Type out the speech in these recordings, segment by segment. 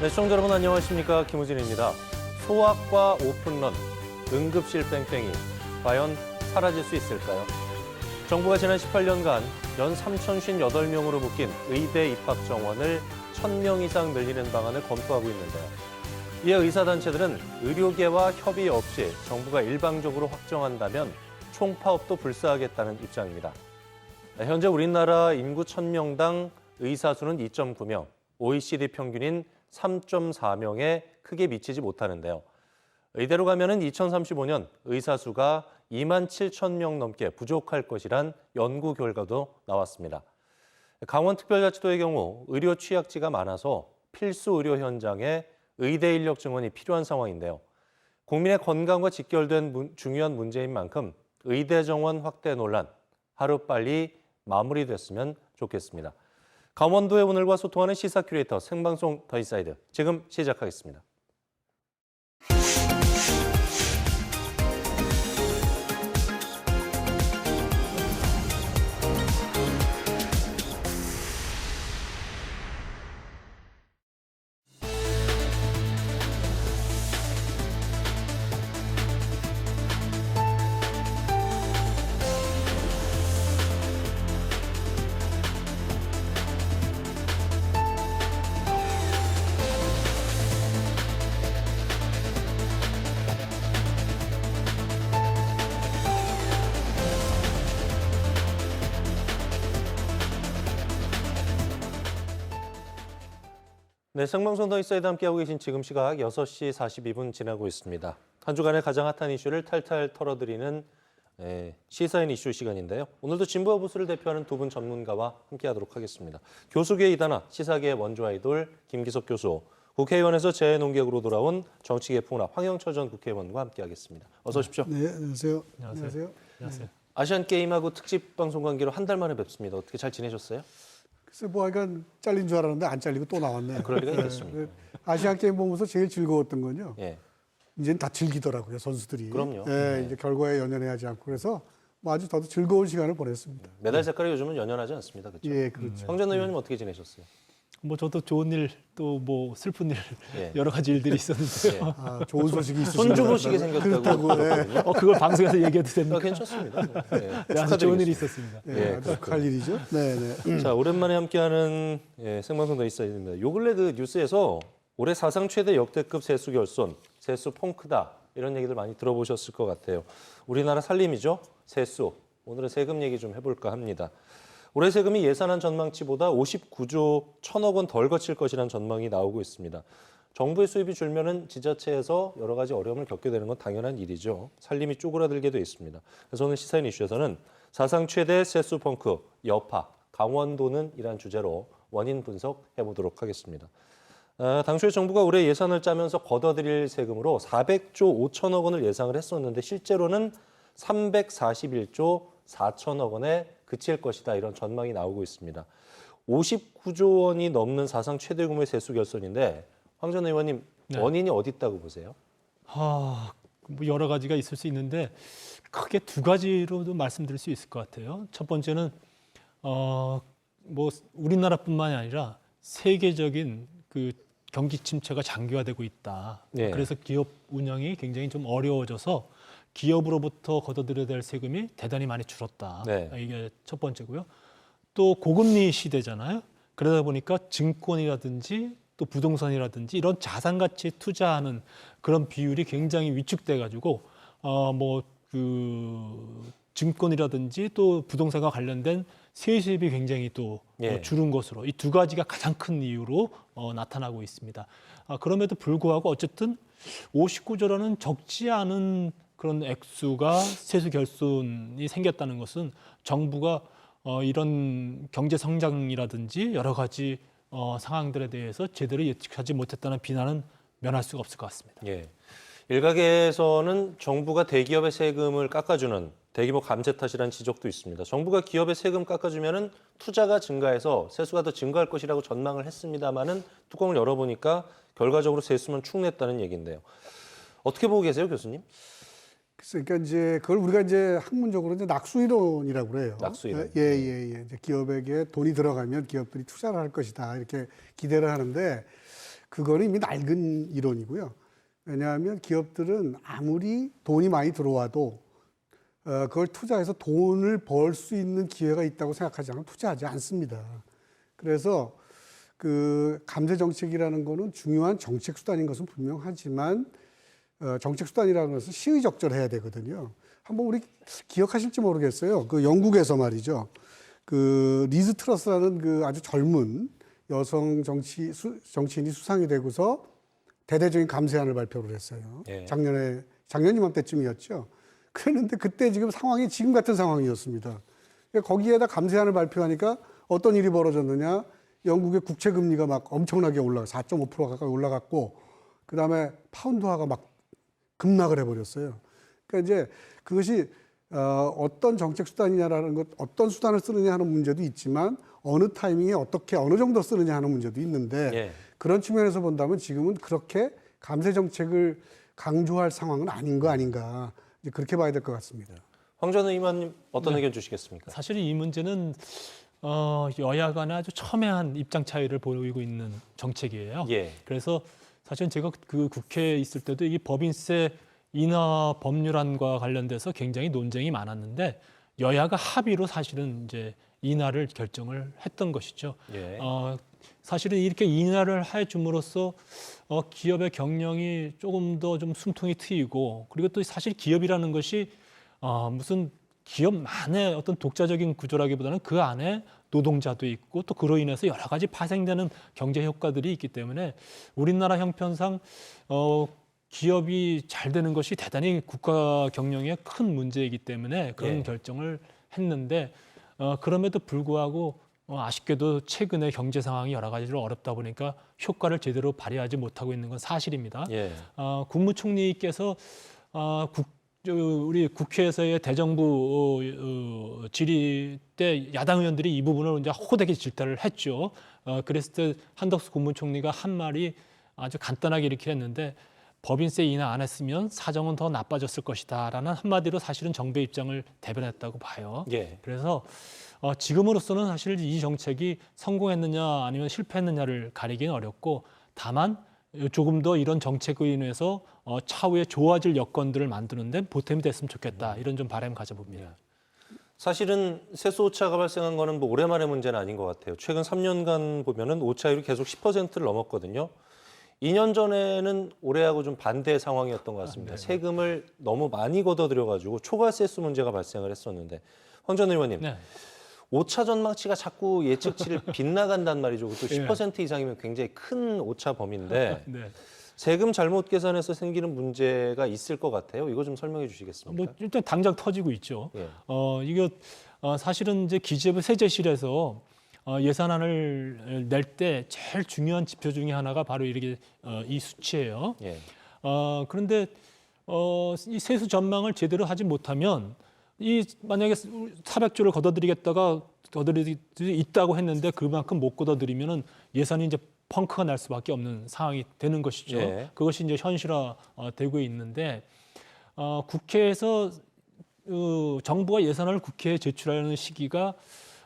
네, 시청자 여러분 안녕하십니까. 김우진입니다. 소아과 오픈런, 응급실 뺑뺑이, 과연 사라질 수 있을까요? 정부가 지난 18년간 연 3,058명으로 묶인 의대 입학 정원을 1,000명 이상 늘리는 방안을 검토하고 있는데요. 이에 의사단체들은 의료계와 협의 없이 정부가 일방적으로 확정한다면 총파업도 불사하겠다는 입장입니다. 현재 우리나라 인구 1,000명당 의사 수는 2.9명, OECD 평균인 3.4명에 크게 미치지 못하는데요. 이대로 가면은 2035년 의사 수가 2만 7천 명 넘게 부족할 것이란 연구 결과도 나왔습니다. 강원특별자치도의 경우 의료 취약지가 많아서 필수 의료 현장에 의대 인력 증원이 필요한 상황인데요. 국민의 건강과 직결된 중요한 문제인 만큼 의대 정원 확대 논란 하루빨리 마무리됐으면 좋겠습니다. 강원도의 오늘과 소통하는 시사 큐레이터 생방송 더 인사이드 지금 시작하겠습니다. 네, 생방송 더 인사이드 함께하고 계신 지금 시각 6시 42분 지나고 있습니다. 한 주간의 가장 핫한 이슈를 탈탈 털어드리는 시사인 이슈 시간인데요. 오늘도 진보와 보수를 대표하는 두 분 전문가와 함께하도록 하겠습니다. 교수계 이단아, 시사계의 원조 아이돌 김기석 교수, 국회의원에서 재논객으로 돌아온 정치개혁문화 황영철 전 국회의원과 함께하겠습니다. 어서 오십시오. 네, 안녕하세요. 안녕하세요. 안녕하세요. 아시안게임하고 특집 방송 관계로 한 달 만에 뵙습니다. 어떻게 잘 지내셨어요? 글쎄 뭐 하여간 잘린 줄 알았는데 안 잘리고 또 나왔네. 그럴 리가 있겠습니까? 아시안 게임 보면서 제일 즐거웠던 건요. 예. 이제는 다 즐기더라고요, 선수들이. 그럼요. 예, 이제 결과에 연연해하지 않고 그래서 뭐 아주 저도 즐거운 시간을 보냈습니다. 메달 색깔이 요즘은 연연하지 않습니다. 그렇죠? 예, 그렇죠. 황 전 의원님 어떻게 지내셨어요? 뭐 저도 좋은 일 또 뭐 슬픈 일 예. 여러 가지 일들이 있었는데요. 아, 좋은 소식이 있으시죠. 손주보시게 생겼다고 그렇다고, 하거든요. 그걸 방송에서 얘기해도 됩니까? 괜찮습니다. 네, 네, 아주 좋은 일이 있었습니다. 예, 예, 아주 축하할 일이죠. 네, 네. 자, 오랜만에 함께하는 생방송 더 있어야됩니다. 요 근래 그 뉴스에서 올해 사상 최대 역대급 세수 결손, 세수 펑크다 이런 얘기들 많이 들어보셨을 것 같아요. 우리나라 살림이죠, 세수. 오늘은 세금 얘기 좀 해볼까 합니다. 올해 세금이 예산안 전망치보다 59조 1천억 원 덜 거칠 것이라는 전망이 나오고 있습니다. 정부의 수입이 줄면은 지자체에서 여러 가지 어려움을 겪게 되는 건 당연한 일이죠. 살림이 쪼그라들게 돼 있습니다. 그래서 오늘 시사인 이슈에서는 사상 최대 세수 펑크, 여파, 강원도는 이란 주제로 원인 분석해 보도록 하겠습니다. 당초에 정부가 올해 예산을 짜면서 걷어들일 세금으로 400조 5천억 원을 예상을 했었는데 실제로는 341조 4천억 원에 그칠 것이다 이런 전망이 나오고 있습니다. 59조 원이 넘는 사상 최대 규모의 세수 결손인데 황 전 의원님 네. 원인이 어디 있다고 보세요? 뭐 여러 가지가 있을 수 있는데 크게 두 가지로도 말씀드릴 수 있을 것 같아요. 첫 번째는 뭐 우리나라뿐만이 아니라 세계적인 그 경기 침체가 장기화되고 있다. 네. 그래서 기업 운영이 굉장히 좀 어려워져서 기업으로부터 걷어들여야 될 세금이 대단히 많이 줄었다. 네. 이게 첫 번째고요. 또 고금리 시대잖아요. 그러다 보니까 증권이라든지 또 부동산이라든지 이런 자산 가치에 투자하는 그런 비율이 굉장히 위축돼 가지고 뭐 그 증권이라든지 또 부동산과 관련된 세수입이 굉장히 또 예. 줄은 것으로 이 두 가지가 가장 큰 이유로 나타나고 있습니다. 그럼에도 불구하고 어쨌든 59조라는 적지 않은 그런 액수가 세수 결손이 생겼다는 것은 정부가 이런 경제 성장이라든지 여러 가지 상황들에 대해서 제대로 예측하지 못했다는 비난은 면할 수가 없을 것 같습니다. 예. 일각에서는 정부가 대기업의 세금을 깎아주는 대규모 감세 탓이라는 지적도 있습니다. 정부가 기업의 세금 깎아주면은 투자가 증가해서 세수가 더 증가할 것이라고 전망을 했습니다만은 뚜껑을 열어보니까 결과적으로 세수만 축 냈다는 얘기인데요. 어떻게 보고 계세요, 교수님? 그러니까 이제 그걸 우리가 이제 학문적으로 이제 낙수이론이라고 그래요. 낙수이론. 예. 이제 기업에게 돈이 들어가면 기업들이 투자를 할 것이다 이렇게 기대를 하는데 그거는 이미 낡은 이론이고요. 왜냐하면 기업들은 아무리 돈이 많이 들어와도 그걸 투자해서 돈을 벌 수 있는 기회가 있다고 생각하지 않으면 투자하지 않습니다. 그래서 그 감세 정책이라는 거는 중요한 정책 수단인 것은 분명하지만 정책 수단이라는 것은 시의적절해야 되거든요. 한번 우리 기억하실지 모르겠어요. 그 영국에서 말이죠. 그 리즈 트러스라는 그 아주 젊은 여성 정치인이 수상이 되고서 대대적인 감세안을 발표를 했어요. 예. 작년 이맘때쯤이었죠. 그랬는데 그때 지금 상황이 지금 같은 상황이었습니다. 거기에다 감세안을 발표하니까 어떤 일이 벌어졌느냐? 영국의 국채 금리가 막 엄청나게 4.5% 가까이 올라갔고, 그 다음에 파운드화가 막 급락을 해버렸어요. 그러니까 이제 그것이 어떤 정책 수단이냐라는 것, 어떤 수단을 쓰느냐 하는 문제도 있지만 어느 타이밍에 어떻게 어느 정도 쓰느냐 하는 문제도 있는데 예. 그런 측면에서 본다면 지금은 그렇게 감세 정책을 강조할 상황은 아닌 거 아닌가 이제 그렇게 봐야 될 것 같습니다. 황 전 의원님 어떤 의견 주시겠습니까? 사실 이 문제는 여야 간에 아주 첨예한 입장 차이를 보이고 있는 정책이에요. 예. 그래서 사실 제가 그 국회에 있을 때도 이 법인세 인하 법률안과 관련돼서 굉장히 논쟁이 많았는데 여야가 합의로 사실은 이제 인하를 결정을 했던 것이죠. 예. 사실은 이렇게 인하를 해줌으로써 기업의 경영이 조금 더 좀 숨통이 트이고 그리고 또 사실 기업이라는 것이 무슨 기업만의 어떤 독자적인 구조라기보다는 그 안에 노동자도 있고 또 그로 인해서 여러 가지 파생되는 경제 효과들이 있기 때문에 우리나라 형편상 기업이 잘 되는 것이 대단히 국가 경영에 큰 문제이기 때문에 그런 예. 결정을 했는데 그럼에도 불구하고 아쉽게도 최근에 경제 상황이 여러 가지로 어렵다 보니까 효과를 제대로 발휘하지 못하고 있는 건 사실입니다. 예. 국무총리께서 우리 국회에서의 대정부 질의 때 야당 의원들이 이 부분을 이제 호되게 질타를 했죠. 그랬을 때 한덕수 국무총리가 한 말이 아주 간단하게 이렇게 했는데 법인세 인하 안 했으면 사정은 더 나빠졌을 것이다라는 한마디로 사실은 정부의 입장을 대변했다고 봐요. 예. 그래서 지금으로서는 사실 이 정책이 성공했느냐 아니면 실패했느냐를 가리기는 어렵고 다만 조금 더 이런 정책으로 인해서 차후에 좋아질 여건들을 만드는데 보탬이 됐으면 좋겠다 이런 좀 바람 가져봅니다. 사실은 세수 오차가 발생한 거는 뭐 오랜만의 문제는 아닌 것 같아요. 최근 3년간 보면은 오차율이 계속 10%를 넘었거든요. 2년 전에는 올해하고 좀 반대 상황이었던 것 같습니다. 세금을 너무 많이 걷어들여가지고 초과 세수 문제가 발생을 했었는데 황 전 의원님, 네. 오차 전망치가 자꾸 예측치를 빗나간단 말이죠. 그것도 예. 10% 이상이면 굉장히 큰 오차 범위인데 네. 세금 잘못 계산해서 생기는 문제가 있을 것 같아요. 이거 좀 설명해 주시겠습니까? 뭐 일단 당장 터지고 있죠. 예. 이거 사실은 이제 기재부 세제실에서 예산안을 낼 때 제일 중요한 지표 중에 하나가 바로 이렇게 이 수치예요. 예. 그런데 이 세수 전망을 제대로 하지 못하면 이 만약에 400조를 걷어들이겠다가 걷어들이 있다고 했는데 그만큼 못 걷어들이면은 예산이 이제 펑크가 날 수밖에 없는 상황이 되는 것이죠. 예. 그것이 이제 현실화 되고 있는데 국회에서 정부가 예산안을 국회에 제출하는 시기가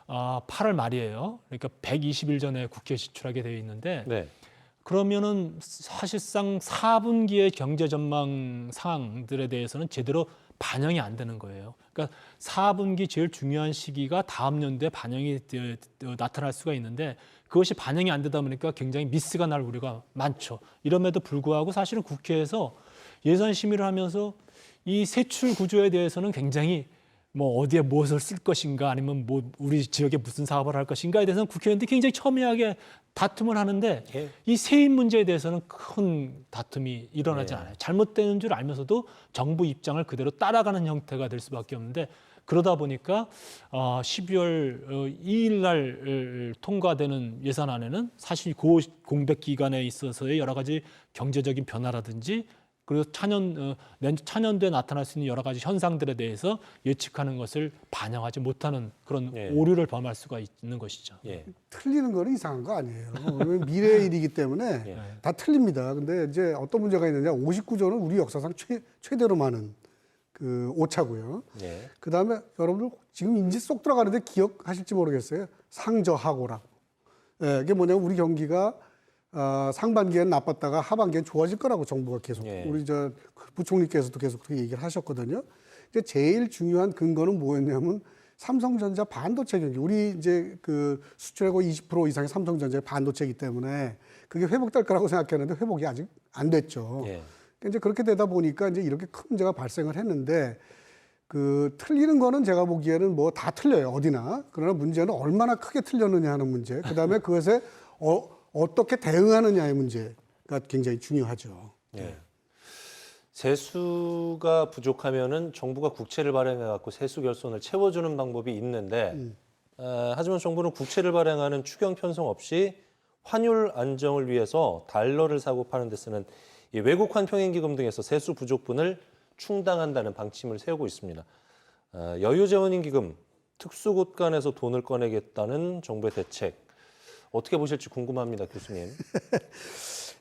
8월 말이에요. 그러니까 120일 전에 국회에 제출하게 되어 있는데 네. 그러면은 사실상 4분기의 경제 전망 사항들에 대해서는 제대로 반영이 안 되는 거예요. 그러니까 4분기 제일 중요한 시기가 다음 연도에 반영이 나타날 수가 있는데 그것이 반영이 안 되다 보니까 굉장히 미스가 날 우려가 많죠. 이럼에도 불구하고 사실은 국회에서 예산 심의를 하면서 이 세출 구조에 대해서는 굉장히 뭐 어디에 무엇을 쓸 것인가 아니면 뭐 우리 지역에 무슨 사업을 할 것인가에 대해서는 국회의원들이 굉장히 첨예하게 다툼을 하는데 예. 이 세입 문제에 대해서는 큰 다툼이 일어나지 않아요. 잘못되는 줄 알면서도 정부 입장을 그대로 따라가는 형태가 될 수밖에 없는데 그러다 보니까 12월 2일 날 통과되는 예산안에는 사실 그 공백 기간에 있어서의 여러 가지 경제적인 변화라든지 그리고 차년도에 나타날 수 있는 여러 가지 현상들에 대해서 예측하는 것을 반영하지 못하는 그런 예. 오류를 범할 수가 있는 것이죠. 예. 틀리는 거는 이상한 거 아니에요. 왜냐면 미래의 일이기 때문에 예. 다 틀립니다. 근데 이제 어떤 문제가 있느냐? 59조는 우리 역사상 최대로 많은 그 오차고요. 예. 그다음에 여러분들 지금 인지 쏙 들어가는데 기억하실지 모르겠어요. 상저하고라고. 예, 이게 뭐냐면 우리 경기가 상반기엔 나빴다가 하반기엔 좋아질 거라고 정부가 계속 예. 우리 저 부총리께서도 계속 그렇게 얘기를 하셨거든요. 이제 제일 중요한 근거는 뭐였냐면 삼성전자 반도체 경기. 우리 이제 그 수출액의 20% 이상의 삼성전자의 반도체이기 때문에 그게 회복될 거라고 생각했는데 회복이 아직 안 됐죠. 예. 이제 그렇게 되다 보니까 이제 이렇게 큰 문제가 발생을 했는데 그 틀리는 거는 제가 보기에는 뭐 다 틀려요. 어디나. 그러나 문제는 얼마나 크게 틀렸느냐 하는 문제. 그다음에 그것에 어떻게 대응하느냐의 문제가 굉장히 중요하죠. 예. 세수가 부족하면은 정부가 국채를 발행해 갖고 세수 결손을 채워주는 방법이 있는데 하지만 정부는 국채를 발행하는 추경 편성 없이 환율 안정을 위해서 달러를 사고 파는 데 쓰는 이 외국환 평행기금 등에서 세수 부족분을 충당한다는 방침을 세우고 있습니다. 여유재원인 기금, 특수곳간에서 돈을 꺼내겠다는 정부의 대책 어떻게 보실지 궁금합니다, 교수님.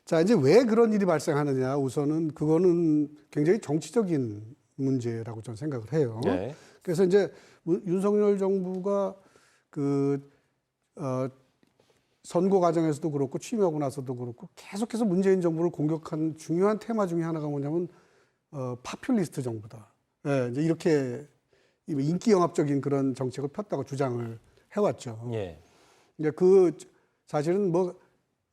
자, 이제 왜 그런 일이 발생하느냐. 우선은 그거는 굉장히 정치적인 문제라고 저는 생각을 해요. 네. 그래서 이제 윤석열 정부가 선거 과정에서도 그렇고 취임하고 나서도 그렇고 계속해서 문재인 정부를 공격한 중요한 테마 중에 하나가 뭐냐면 파퓰리스트 정부다. 예, 이제 이렇게 인기 영합적인 그런 정책을 폈다고 주장을 해왔죠. 예. 이제 사실은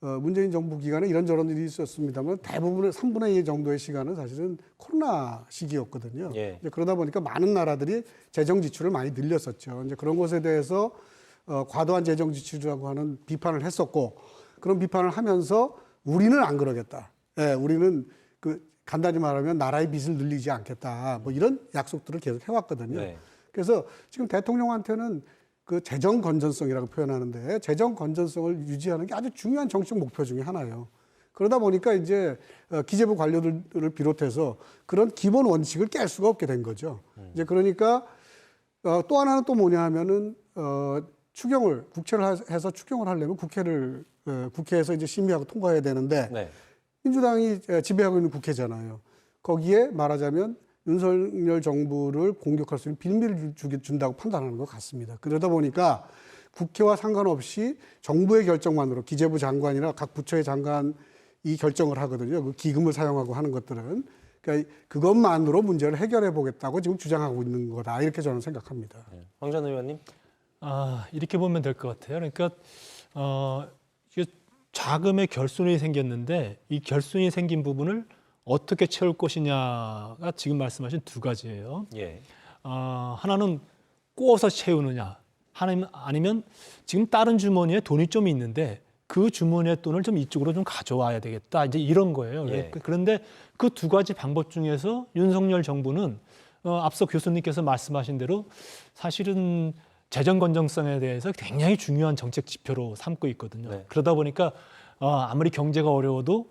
문재인 정부 기간에 이런저런 일이 있었습니다만 대부분의 3분의 2 정도의 시간은 사실은 코로나 시기였거든요. 예. 이제 그러다 보니까 많은 나라들이 재정 지출을 많이 늘렸었죠. 이제 그런 것에 대해서 과도한 재정 지출이라고 하는 비판을 했었고 그런 비판을 하면서 우리는 안 그러겠다. 예, 우리는 간단히 말하면 나라의 빚을 늘리지 않겠다. 뭐 이런 약속들을 계속 해왔거든요. 네. 그래서 지금 대통령한테는 그 재정 건전성이라고 표현하는데 재정 건전성을 유지하는 게 아주 중요한 정책 목표 중에 하나예요. 그러다 보니까 이제 기재부 관료들을 비롯해서 그런 기본 원칙을 깰 수가 없게 된 거죠. 이제 그러니까 또 하나는 또 뭐냐 하면은 국채를 해서 추경을 하려면 국회에서 이제 심의하고 통과해야 되는데 네. 민주당이 지배하고 있는 국회잖아요. 거기에 말하자면 윤석열 정부를 공격할 수 있는 빌미를 준다고 판단하는 것 같습니다. 그러다 보니까 국회와 상관없이 정부의 결정만으로 기재부 장관이나 각 부처의 장관이 결정을 하거든요. 그 기금을 사용하고 하는 것들은. 그러니까 그것만으로 문제를 해결해 보겠다고 지금 주장하고 있는 거다. 이렇게 저는 생각합니다. 황 전 의원님. 이렇게 보면 될 것 같아요. 그러니까 이게 자금의 결손이 생겼는데 이 결손이 생긴 부분을 어떻게 채울 것이냐가 지금 말씀하신 두 가지예요. 예. 하나는 꼬아서 채우느냐, 아니면 지금 다른 주머니에 돈이 좀 있는데 그 주머니의 돈을 좀 이쪽으로 좀 가져와야 되겠다. 이제 이런 거예요. 예. 그런데 그 두 가지 방법 중에서 윤석열 정부는 앞서 교수님께서 말씀하신 대로 사실은 재정 건전성에 대해서 굉장히 중요한 정책 지표로 삼고 있거든요. 네. 그러다 보니까 아무리 경제가 어려워도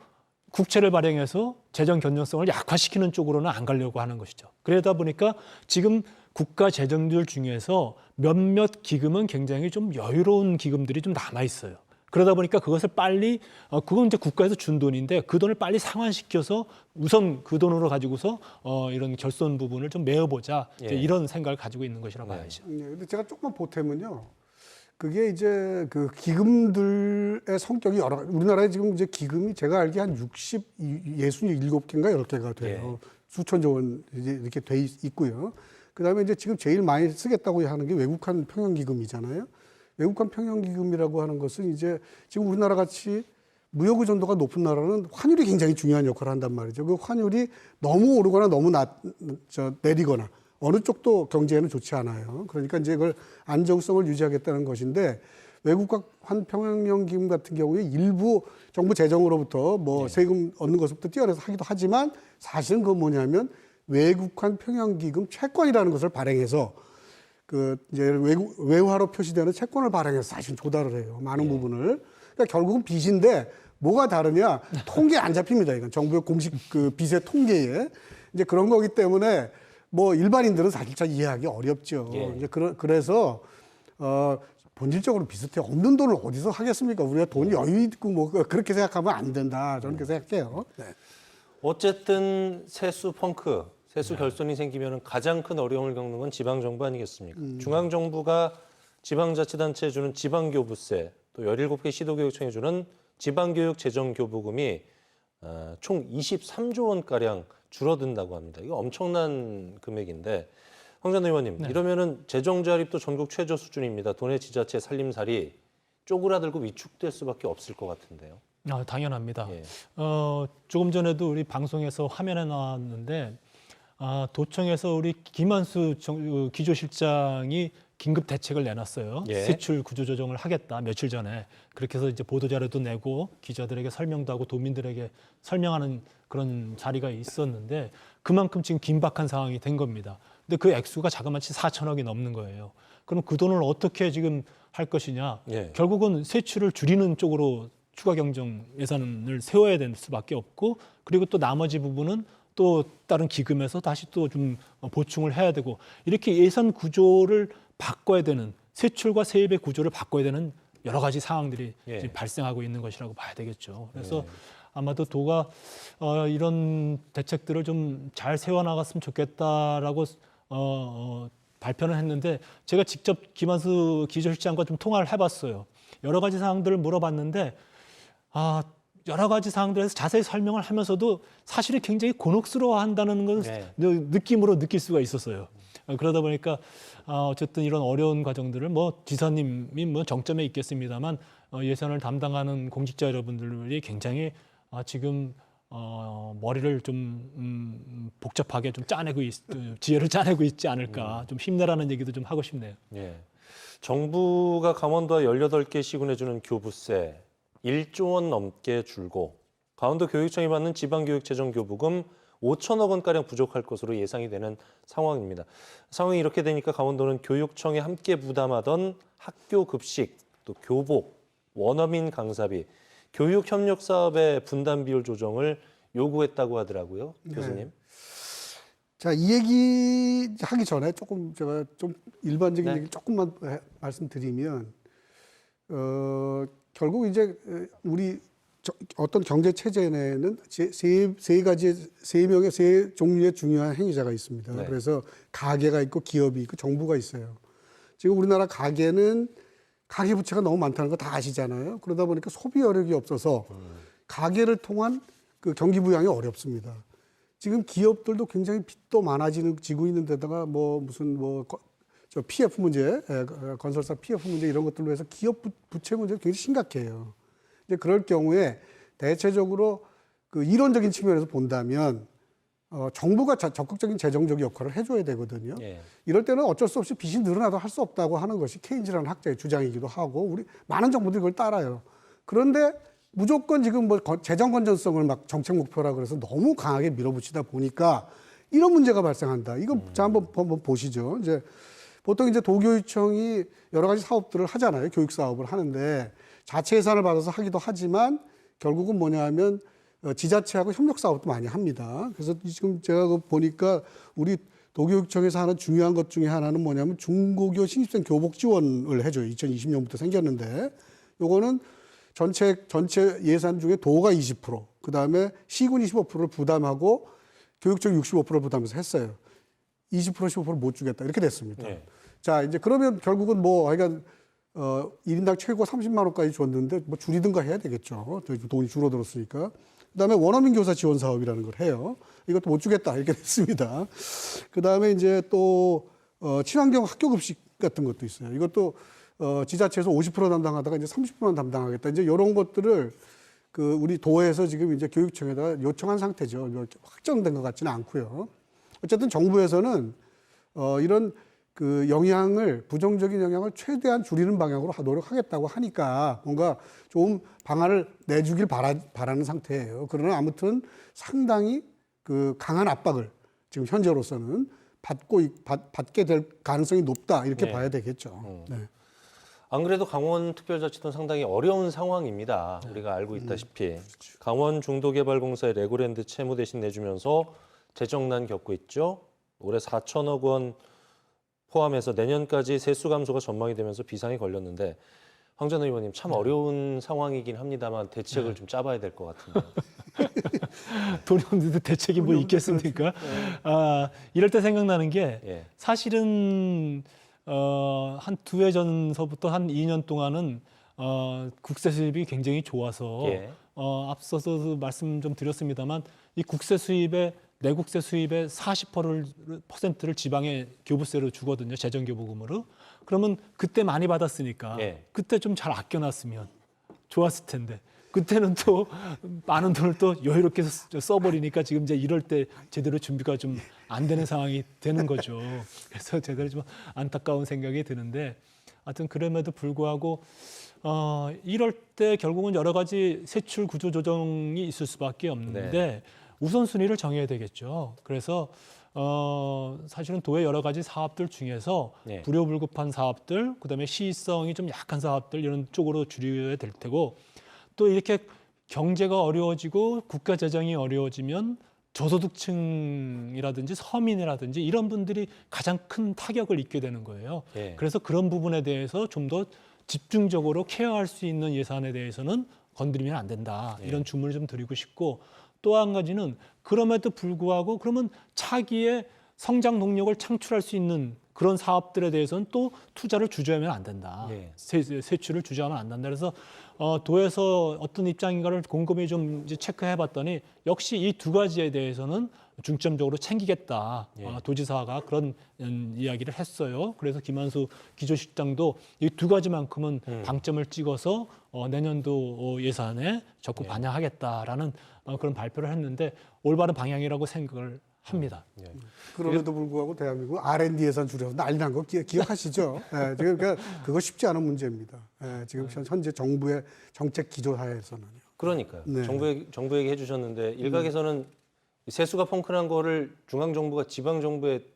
국채를 발행해서 재정 건전성을 약화시키는 쪽으로는 안 가려고 하는 것이죠. 그러다 보니까 지금 국가 재정들 중에서 몇몇 기금은 굉장히 좀 여유로운 기금들이 좀 남아 있어요. 그러다 보니까 그것을 빨리 그건 이제 국가에서 준 돈인데 그 돈을 빨리 상환시켜서 우선 그 돈으로 가지고서 이런 결손 부분을 좀 메워보자 예. 이제 이런 생각을 가지고 있는 것이라고 네. 봐야죠. 근데 제가 조금만 보태면요. 그게 이제 그 기금들의 성격이 우리나라에 지금 이제 기금이 제가 알기에 한 67개인가 10개가 돼요. 수천조 원 이제 이렇게 돼 있고요. 그다음에 이제 지금 제일 많이 쓰겠다고 하는 게 외국환 평형기금이잖아요. 외국환 평형기금이라고 하는 것은 이제 지금 우리나라 같이 무역 의존도가 높은 나라는 환율이 굉장히 중요한 역할을 한단 말이죠. 그 환율이 너무 오르거나 너무 내리거나 어느 쪽도 경제에는 좋지 않아요. 그러니까 이제 그걸 안정성을 유지하겠다는 것인데 외국환 평형기금 같은 경우에 일부 정부 재정으로부터 세금 얻는 것부터 떼어내서 하기도 하지만 사실은 그건 뭐냐면 외국환 평형기금 채권이라는 것을 발행해서 이제 외화로 표시되는 채권을 발행해서 사실 조달을 해요. 많은 부분을. 그러니까 결국은 빚인데 뭐가 다르냐? 통계에 안 잡힙니다. 이건 정부의 공식 빚의 통계에. 이제 그런 거기 때문에 일반인들은 사실 잘 이해하기 어렵죠. 이제 그래서 본질적으로 비슷해. 없는 돈을 어디서 하겠습니까? 우리가 돈이 여유 있고 그렇게 생각하면 안 된다. 저는 그렇게 생각해요. 네. 어쨌든 세수 결손이 생기면 가장 큰 어려움을 겪는 건 지방정부 아니겠습니까? 중앙정부가 지방자치단체에 주는 지방교부세, 또 17개 시도교육청에 주는 지방교육재정교부금이 총 23조 원가량 줄어든다고 합니다. 이거 엄청난 금액인데 황 전 의원님, 네. 이러면은 재정자립도 전국 최저 수준입니다. 도내 지자체 살림살이 쪼그라들고 위축될 수밖에 없을 것 같은데요. 당연합니다. 예. 조금 전에도 우리 방송에서 화면에 나왔는데 도청에서 우리 김한수 기조실장이 긴급 대책을 내놨어요. 예. 세출 구조조정을 하겠다 며칠 전에. 그렇게 해서 이제 보도자료도 내고 기자들에게 설명도 하고 도민들에게 설명하는 그런 자리가 있었는데 그만큼 지금 긴박한 상황이 된 겁니다. 근데 그 액수가 자그마치 4천억이 넘는 거예요. 그럼 그 돈을 어떻게 지금 할 것이냐? 예. 결국은 세출을 줄이는 쪽으로 추가 경정 예산을 세워야 될 수밖에 없고, 그리고 또 나머지 부분은 또 다른 기금에서 다시 또 좀 보충을 해야 되고, 이렇게 예산 구조를 바꿔야 되는, 세출과 세입의 구조를 바꿔야 되는 여러 가지 상황들이 예. 지금 발생하고 있는 것이라고 봐야 되겠죠. 그래서 아마도 도가 이런 대책들을 좀 잘 세워나갔으면 좋겠다라고 발표는 했는데, 제가 직접 김한수 기조실장과 좀 통화를 해봤어요. 여러 가지 사항들을 물어봤는데 여러 가지 사항들에서 자세히 설명을 하면서도 사실은 굉장히 곤혹스러워한다는 걸 네. 느낌으로 느낄 수가 있었어요. 그러다 보니까 어쨌든 이런 어려운 과정들을 지사님이 정점에 있겠습니다만 예산을 담당하는 공직자 여러분들이 굉장히 지금 머리를 좀 복잡하게 좀 지혜를 짜내고 있지 않을까, 좀 힘내라는 얘기도 좀 하고 싶네요. 예. 정부가 강원도와 18개 시군에 주는 교부세 1조 원 넘게 줄고 강원도 교육청이 받는 지방교육재정교부금 5천억 원가량 부족할 것으로 예상이 되는 상황입니다. 상황이 이렇게 되니까 강원도는 교육청이 함께 부담하던 학교 급식, 또 교복, 원어민 강사비, 교육협력사업의 분담 비율 조정을 요구했다고 하더라고요, 교수님. 자, 이 얘기 하기 전에 조금 제가 좀 일반적인 네. 얘기 조금만 말씀드리면, 결국 이제 우리 어떤 경제 체제 내에는 세 명의 세 종류의 중요한 행위자가 있습니다. 네. 그래서 가계가 있고 기업이 있고 정부가 있어요. 지금 우리나라 가계는 가계 부채가 너무 많다는 거 다 아시잖아요. 그러다 보니까 소비 여력이 없어서 가계를 통한 그 경기 부양이 어렵습니다. 지금 기업들도 굉장히 빚도 많아지고 있는 데다가 저 PF 문제, 건설사 PF 문제 이런 것들로 해서 기업 부채 문제가 굉장히 심각해요. 이제 그럴 경우에 대체적으로 그 이론적인 측면에서 본다면 정부가 적극적인 재정적 역할을 해줘야 되거든요. 예. 이럴 때는 어쩔 수 없이 빚이 늘어나도 할 수 없다고 하는 것이 케인즈라는 학자의 주장이기도 하고 우리 많은 정부들이 그걸 따라요. 그런데 무조건 지금 재정 건전성을 막 정책 목표라 그래서 너무 강하게 밀어붙이다 보니까 이런 문제가 발생한다. 이거 자 한번 보시죠. 이제 보통 이제 도교육청이 여러 가지 사업들을 하잖아요. 교육 사업을 하는데 자체 예산을 받아서 하기도 하지만 결국은 뭐냐면 지자체하고 협력 사업도 많이 합니다. 그래서 지금 제가 보니까 우리 도교육청에서 하는 중요한 것 중에 하나는 뭐냐면 중고교 신입생 교복 지원을 해줘요. 2020년부터 생겼는데 요거는 전체 예산 중에 도가 20%, 그 다음에 시군 25%를 부담하고 교육청 65%를 부담해서 했어요. 20% 15% 못 주겠다 이렇게 됐습니다. 네. 자 이제 그러면 결국은 하여간 1인당 최고 30만 원까지 줬는데 줄이든가 해야 되겠죠. 돈이 줄어들었으니까. 그다음에 원어민 교사 지원 사업이라는 걸 해요. 이것도 못 주겠다 이렇게 됐습니다. 그다음에 이제 또 친환경 학교 급식 같은 것도 있어요. 이것도 지자체에서 50% 담당하다가 이제 30%만 담당하겠다. 이제 이런 것들을 우리 도에서 지금 이제 교육청에다가 요청한 상태죠. 이렇게 확정된 것 같지는 않고요. 어쨌든 정부에서는 이런 부정적인 영향을 최대한 줄이는 방향으로 노력하겠다고 하니까 뭔가 좀 방안을 내주길 바라는 상태예요. 그러나 아무튼 상당히 강한 압박을 지금 현재로서는 받게 될 가능성이 높다 이렇게 네. 봐야 되겠죠. 네. 안 그래도 강원특별자치도는 상당히 어려운 상황입니다. 우리가 알고 있다시피. 강원 중도개발공사의 레고랜드 채무 대신 내주면서 재정난 겪고 있죠. 올해 4천억 원 포함해서 내년까지 세수 감소가 전망이 되면서 비상이 걸렸는데 황 전 의원님 참 어려운 상황이긴 합니다만 대책을 좀 짜봐야 될 것 같은데요. 돈이 없는데 대책이 뭐 있겠습니까? 이럴 때 생각나는 게 사실은 한 두 해 전서부터 한 2년 동안은 국세 수입이 굉장히 좋아서 예. 앞서서 말씀 좀 드렸습니다만 이 국세 수입의 내국세 수입의 40%를 지방에 교부세로 주거든요. 재정교부금으로. 그러면 그때 많이 받았으니까 예. 그때 좀 잘 아껴놨으면 좋았을 텐데 그때는 또 많은 돈을 또 여유롭게 써버리니까 지금 이제 이럴 때 제대로 준비가 좀 안 되는 상황이 되는 거죠. 그래서 제대로 좀 안타까운 생각이 드는데 하여튼 그럼에도 불구하고 이럴 때 결국은 여러 가지 세출 구조 조정이 있을 수밖에 없는데 우선순위를 정해야 되겠죠. 그래서 사실은 도의 여러 가지 사업들 중에서 네. 불효불급한 사업들, 그다음에 시의성이 좀 약한 사업들 이런 쪽으로 줄여야 될 테고 또 이렇게 경제가 어려워지고 국가 재정이 어려워지면 저소득층이라든지 서민이라든지 이런 분들이 가장 큰 타격을 입게 되는 거예요. 예. 그래서 그런 부분에 대해서 좀 더 집중적으로 케어할 수 있는 예산에 대해서는 건드리면 안 된다. 이런 주문을 좀 드리고 싶고 또 한 가지는 그럼에도 불구하고 그러면 차기의 성장 동력을 창출할 수 있는 그런 사업들에 대해서는 또 투자를 주저하면 안 된다. 예. 세출을 주저하면 안 된다. 그래서 도에서 어떤 입장인가를 곰곰이 좀 이제 체크해봤더니 역시 이 두 가지에 대해서는 중점적으로 챙기겠다. 예. 도지사가 그런 이야기를 했어요. 그래서 김한수 기조실장도 이 두 가지만큼은 방점을 찍어서 내년도 예산에 적극 반영하겠다라는 그런 발표를 했는데 올바른 방향이라고 생각을 합니다. 예. 그럼에도 불구하고 대한민국 R&D 예산 줄여서 난리 난 거 기억하시죠? 예, 지금 그거 쉽지 않은 문제입니다. 예, 지금 현재 정부의 정책 기조 하에서는요. 그러니까요. 네. 정부 얘기 해주셨는데 일각에서는 세수가 펑크난 거를 중앙 정부가 지방 정부에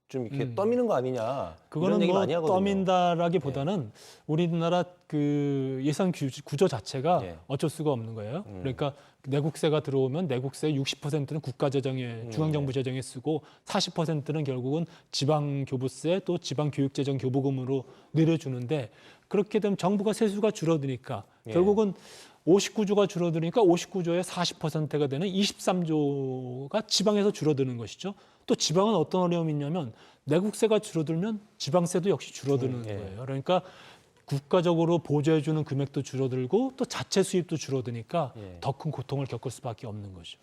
좀 이렇게 떠미는 거 아니냐 이런 그거는 얘기 뭐 많이 하거든요. 떠민다라기보다는 우리나라 그 예산 구조 자체가 예. 어쩔 수가 없는 거예요. 그러니까 내국세가 들어오면 내국세 60%는 국가 재정에 중앙정부 재정에 쓰고 40%는 결국은 지방 교부세 또 지방 교육재정 교부금으로 내려주는데 그렇게 되면 정부가 세수가 줄어드니까 예. 결국은 59조가 줄어드니까 59조의 40%가 되는 23조가 지방에서 줄어드는 것이죠. 또 지방은 어떤 어려움이 있냐면 내국세가 줄어들면 지방세도 역시 줄어드는 예. 거예요. 그러니까 국가적으로 보조해주는 금액도 줄어들고 또 자체 수입도 줄어드니까 예. 더 큰 고통을 겪을 수밖에 없는 거죠.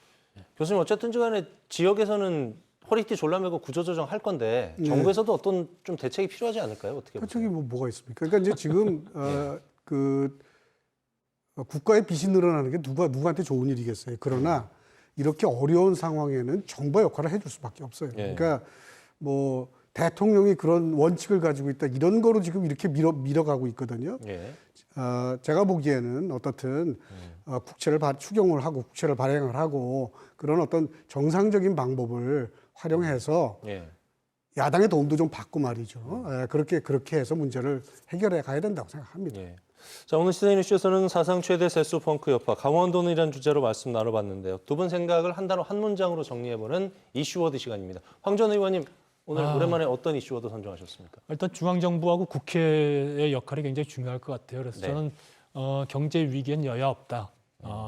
교수님 어쨌든 간에 지역에서는 허리띠 졸라매고 구조조정 할 건데 네. 정부에서도 어떤 좀 대책이 필요하지 않을까요? 어떻게 보세요? 대책이 뭐가 있습니까? 그러니까 이제 지금 국가의 빚이 늘어나는 게 누구한테 좋은 일이겠어요. 그러나 이렇게 어려운 상황에는 정부의 역할을 해줄 수밖에 없어요. 예. 그러니까 뭐 대통령이 그런 원칙을 가지고 있다 이런 거로 지금 이렇게 밀어가고 있거든요. 예. 제가 보기에는 어떻든 국채를 추경을 하고 국채를 발행을 하고 그런 어떤 정상적인 방법을 활용해서 예. 야당의 도움도 좀 받고 말이죠. 그렇게 해서 문제를 해결해 가야 된다고 생각합니다. 예. 자, 오늘 시사인 이슈에서는 사상 최대 세수 펑크 여파 강원도는이라는 주제로 말씀 나눠봤는데요. 두 분 생각을 한 단어 한 문장으로 정리해보는 이슈워드 시간입니다. 황 전 의원님 오늘 오랜만에 어떤 이슈워드 선정하셨습니까? 일단 중앙정부하고 국회의 역할이 굉장히 중요할 것 같아요. 그래서 네. 저는 경제 위기엔 여야 없다.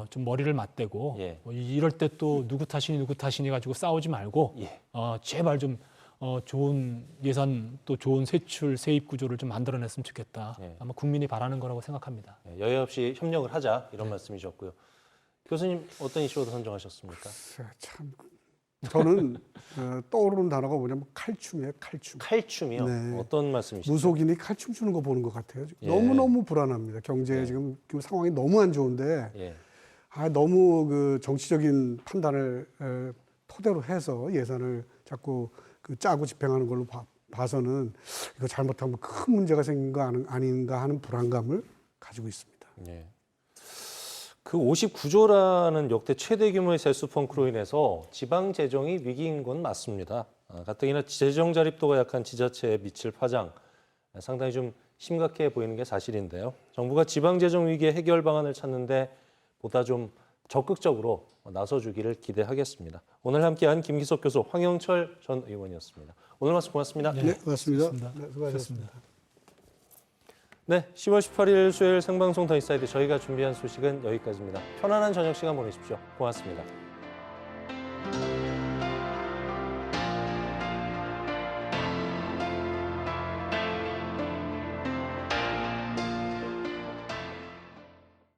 좀 머리를 맞대고 예. 이럴 때 또 누구 탓이니 가지고 싸우지 말고 예. 제발 좀 좋은 예산 또 좋은 세출 세입 구조를 좀 만들어냈으면 좋겠다. 예. 아마 국민이 바라는 거라고 생각합니다. 예, 여야 없이 협력을 하자 이런 말씀이셨고요. 교수님 어떤 이슈워드 선정하셨습니까? 참 저는 떠오르는 단어가 뭐냐면 칼춤이에요. 칼춤. 칼춤이요? 네. 어떤 말씀이시죠? 무속인이 칼춤 추는 거 보는 것 같아요. 예. 너무너무 불안합니다. 경제 예. 지금 상황이 너무 안 좋은데 예. 너무 그 정치적인 판단을 토대로 해서 예산을 자꾸 짜고 집행하는 걸로 봐서는 이거 잘못하면 큰 문제가 생긴 거 아닌가 하는 불안감을 가지고 있습니다. 예. 그 59조라는 역대 최대 규모의 세수 펑크로 인해서 지방 재정이 위기인 건 맞습니다. 가뜩이나 재정 자립도가 약한 지자체에 미칠 파장 상당히 좀 심각해 보이는 게 사실인데요. 정부가 지방 재정 위기의 해결 방안을 찾는데 보다 좀 적극적으로 나서주기를 기대하겠습니다. 오늘 함께한 김기석 교수, 황영철 전 의원이었습니다. 오늘 말씀 고맙습니다. 네, 고맙습니다. 좋습니다. 네, 수고하셨습니다. 네, 10월 18일 수요일 생방송 더 인사이드 저희가 준비한 소식은 여기까지입니다. 편안한 저녁 시간 보내십시오. 고맙습니다.